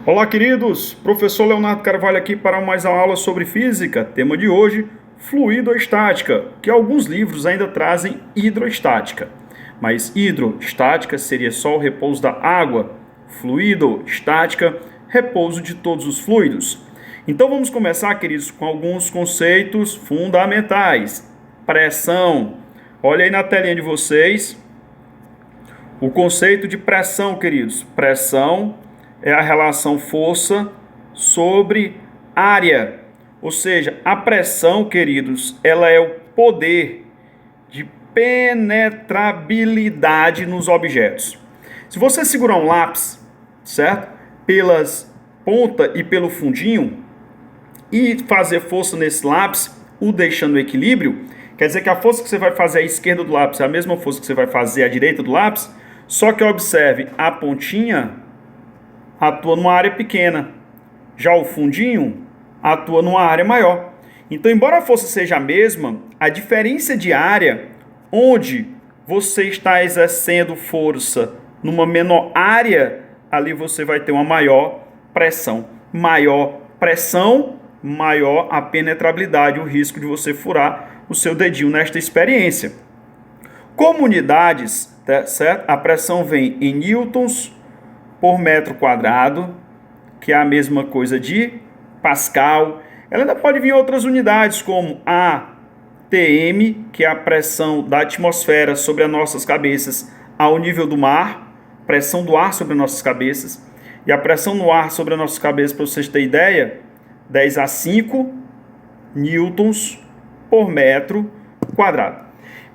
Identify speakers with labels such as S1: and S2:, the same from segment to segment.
S1: Olá, queridos! Professor Leonardo Carvalho aqui para mais uma aula sobre física. Tema de hoje, fluidoestática, que alguns livros ainda trazem hidroestática. Mas hidroestática seria só o repouso da água. Fluidoestática, repouso de todos os fluidos. Então vamos começar, queridos, com alguns conceitos fundamentais. Pressão. Olha aí na telinha de vocês o conceito de pressão, queridos. Pressão é a relação força sobre área. Ou seja, a pressão, queridos, ela é o poder de penetrabilidade nos objetos. Se você segurar um lápis, certo? Pelas ponta e pelo fundinho e fazer força nesse lápis, o deixando no equilíbrio, quer dizer que a força que você vai fazer à esquerda do lápis é a mesma força que você vai fazer à direita do lápis, só que observe, a pontinha atua numa área pequena, já o fundinho atua numa área maior. Então, embora a força seja a mesma, a diferença de área, onde você está exercendo força numa menor área, ali você vai ter uma maior pressão. Maior pressão, maior a penetrabilidade, o risco de você furar o seu dedinho nesta experiência. Como unidades, certo? A pressão vem em newtons por metro quadrado, que é a mesma coisa de Pascal. Ela ainda pode vir em outras unidades, como ATM, que é a pressão da atmosfera sobre as nossas cabeças ao nível do mar, pressão do ar sobre as nossas cabeças. E a pressão no ar sobre as nossas cabeças, para vocês terem ideia, 10 a 5 newtons por metro quadrado.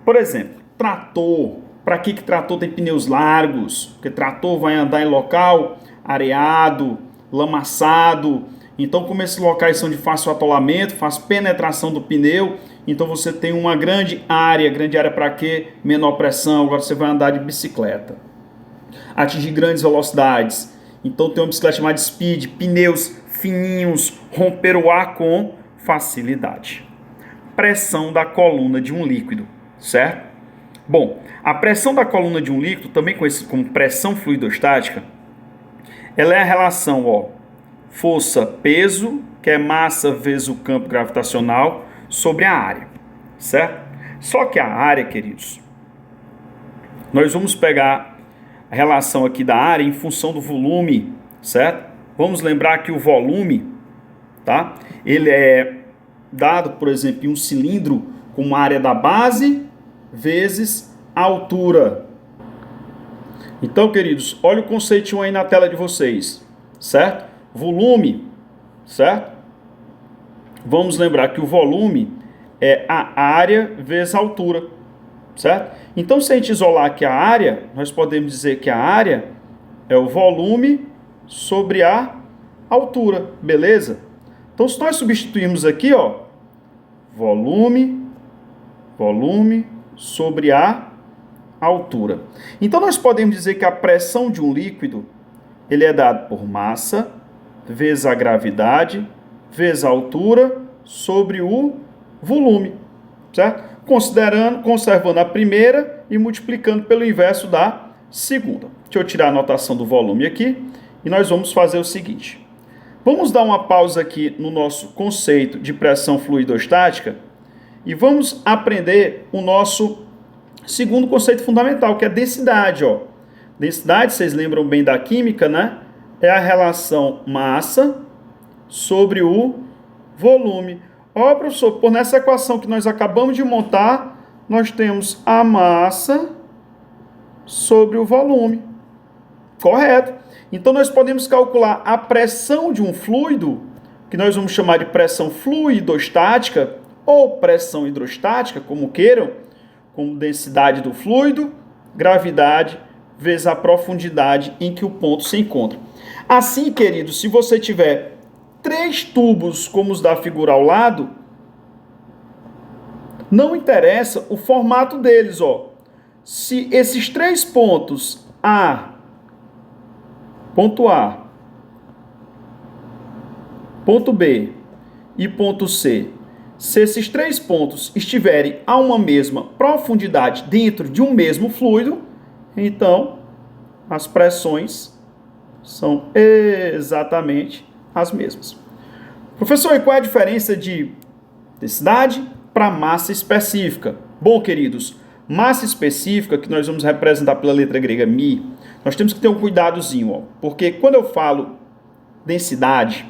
S1: Por exemplo, trator. Para que trator tem pneus largos? Porque trator vai andar em local areado, lamaçado. Então, como esses locais são de fácil atolamento, fácil penetração do pneu, então você tem uma grande área. Grande área para quê? Menor pressão. Agora você vai andar de bicicleta. Atingir grandes velocidades. Então tem uma bicicleta chamada speed, pneus fininhos, romper o ar com facilidade. Pressão da coluna de um líquido, certo? Bom, a pressão da coluna de um líquido, também conhecida como pressão fluidostática, ela é a relação, força-peso, que é massa vezes o campo gravitacional, sobre a área, certo? Só que a área, queridos, nós vamos pegar a relação aqui da área em função do volume, certo? Vamos lembrar que o volume, tá? Ele é dado, por exemplo, em um cilindro com uma área da base vezes a altura. Então, queridos, olha o conceitinho aí na tela de vocês, certo? Volume, certo? Vamos lembrar que o volume é a área vezes a altura, certo? Então, se a gente isolar aqui a área, nós podemos dizer que a área é o volume sobre a altura, beleza? Então, se nós substituirmos aqui, volume sobre a altura. Então, nós podemos dizer que a pressão de um líquido, ele é dado por massa, vezes a gravidade, vezes a altura, sobre o volume, certo? Conservando a primeira e multiplicando pelo inverso da segunda. Deixa eu tirar a notação do volume aqui e nós vamos fazer o seguinte. Vamos dar uma pausa aqui no nosso conceito de pressão fluidostática e vamos aprender o nosso segundo conceito fundamental, que é densidade. Densidade, vocês lembram bem da química, né? É a relação massa sobre o volume. Professor, por nessa equação que nós acabamos de montar, nós temos a massa sobre o volume. Correto. Então, nós podemos calcular a pressão de um fluido, que nós vamos chamar de pressão fluidostática, ou pressão hidrostática, como queiram, como densidade do fluido, gravidade, vezes a profundidade em que o ponto se encontra. Assim, queridos, se você tiver 3 tubos como os da figura ao lado, não interessa o formato deles, Se esses 3 pontos, ponto A, ponto B e ponto C, se esses 3 pontos estiverem a uma mesma profundidade dentro de um mesmo fluido, então as pressões São exatamente as mesmas. Professor, e qual é a diferença de densidade para massa específica? Bom, queridos, massa específica, que nós vamos representar pela letra grega mi, nós temos que ter um cuidadozinho, ó, porque quando eu falo densidade,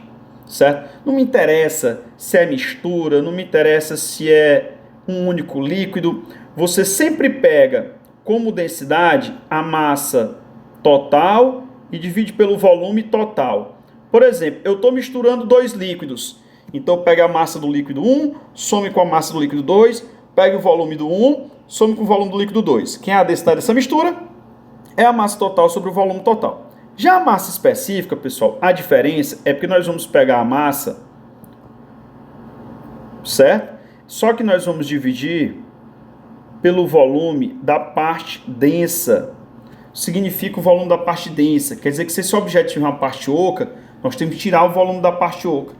S1: certo? Não me interessa se é mistura, não me interessa se é um único líquido, você sempre pega como densidade a massa total e divide pelo volume total. Por exemplo, eu estou misturando dois líquidos, então eu pego a massa do líquido 1, some com a massa do líquido 2, pego o volume do 1, some com o volume do líquido 2. Quem é a densidade dessa mistura? É a massa total sobre o volume total. Já a massa específica, pessoal, a diferença é porque nós vamos pegar a massa, certo? Só que nós vamos dividir pelo volume da parte densa. Significa o volume da parte densa. Quer dizer que se esse objetivo é uma parte oca, nós temos que tirar o volume da parte oca,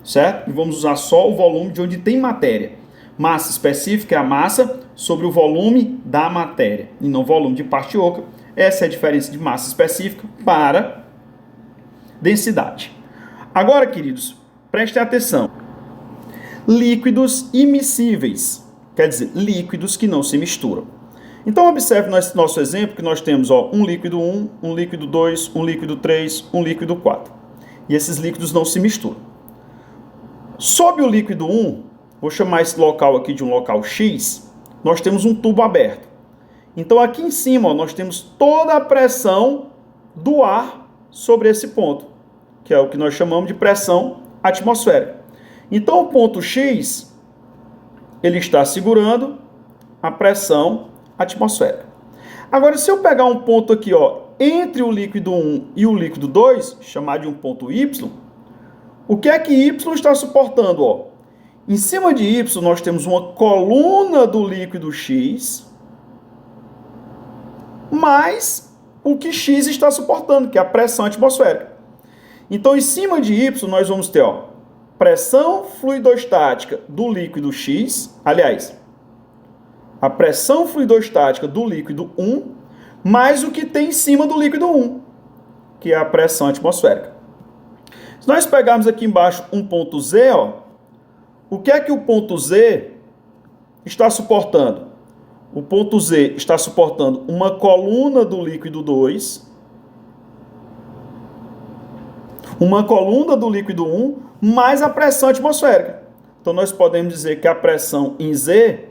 S1: certo? E vamos usar só o volume de onde tem matéria. Massa específica é a massa sobre o volume da matéria, e não volume de parte oca. Essa é a diferença de massa específica para densidade. Agora, queridos, prestem atenção. Líquidos immiscíveis, quer dizer, líquidos que não se misturam. Então, observe nosso exemplo, que nós temos um líquido 1, um líquido 2, um líquido 3, um líquido 4. E esses líquidos não se misturam. Sob o líquido 1, vou chamar esse local aqui de um local X, nós temos um tubo aberto. Então, aqui em cima, nós temos toda a pressão do ar sobre esse ponto, que é o que nós chamamos de pressão atmosférica. Então, o ponto X, ele está segurando a pressão atmosférica. Agora, se eu pegar um ponto aqui, entre o líquido 1 e o líquido 2, chamar de um ponto Y, o que é que Y está suportando? Em cima de Y, nós temos uma coluna do líquido X, mais o que X está suportando, que é a pressão atmosférica. Então, em cima de Y, nós vamos ter pressão fluidostática do líquido X, aliás, a pressão fluidostática do líquido 1, mais o que tem em cima do líquido 1, que é a pressão atmosférica. Se nós pegarmos aqui embaixo um ponto Z, o que é que o ponto Z está suportando? O ponto Z está suportando uma coluna do líquido 2, uma coluna do líquido 1, mais a pressão atmosférica. Então, nós podemos dizer que a pressão em Z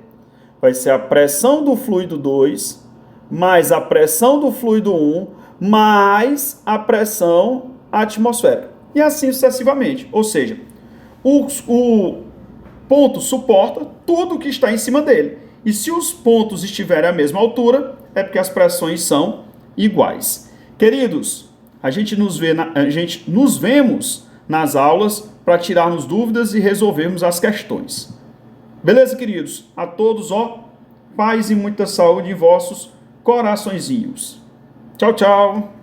S1: vai ser a pressão do fluido 2, mais a pressão do fluido 1, mais a pressão atmosférica. E assim sucessivamente. Ou seja, o ponto suporta tudo que está em cima dele. E se os pontos estiverem à mesma altura, é porque as pressões são iguais. Queridos, a gente nos vemos nas aulas para tirarmos dúvidas e resolvermos as questões. Beleza, queridos? A todos, paz e muita saúde em vossos coraçõezinhos. Tchau, tchau.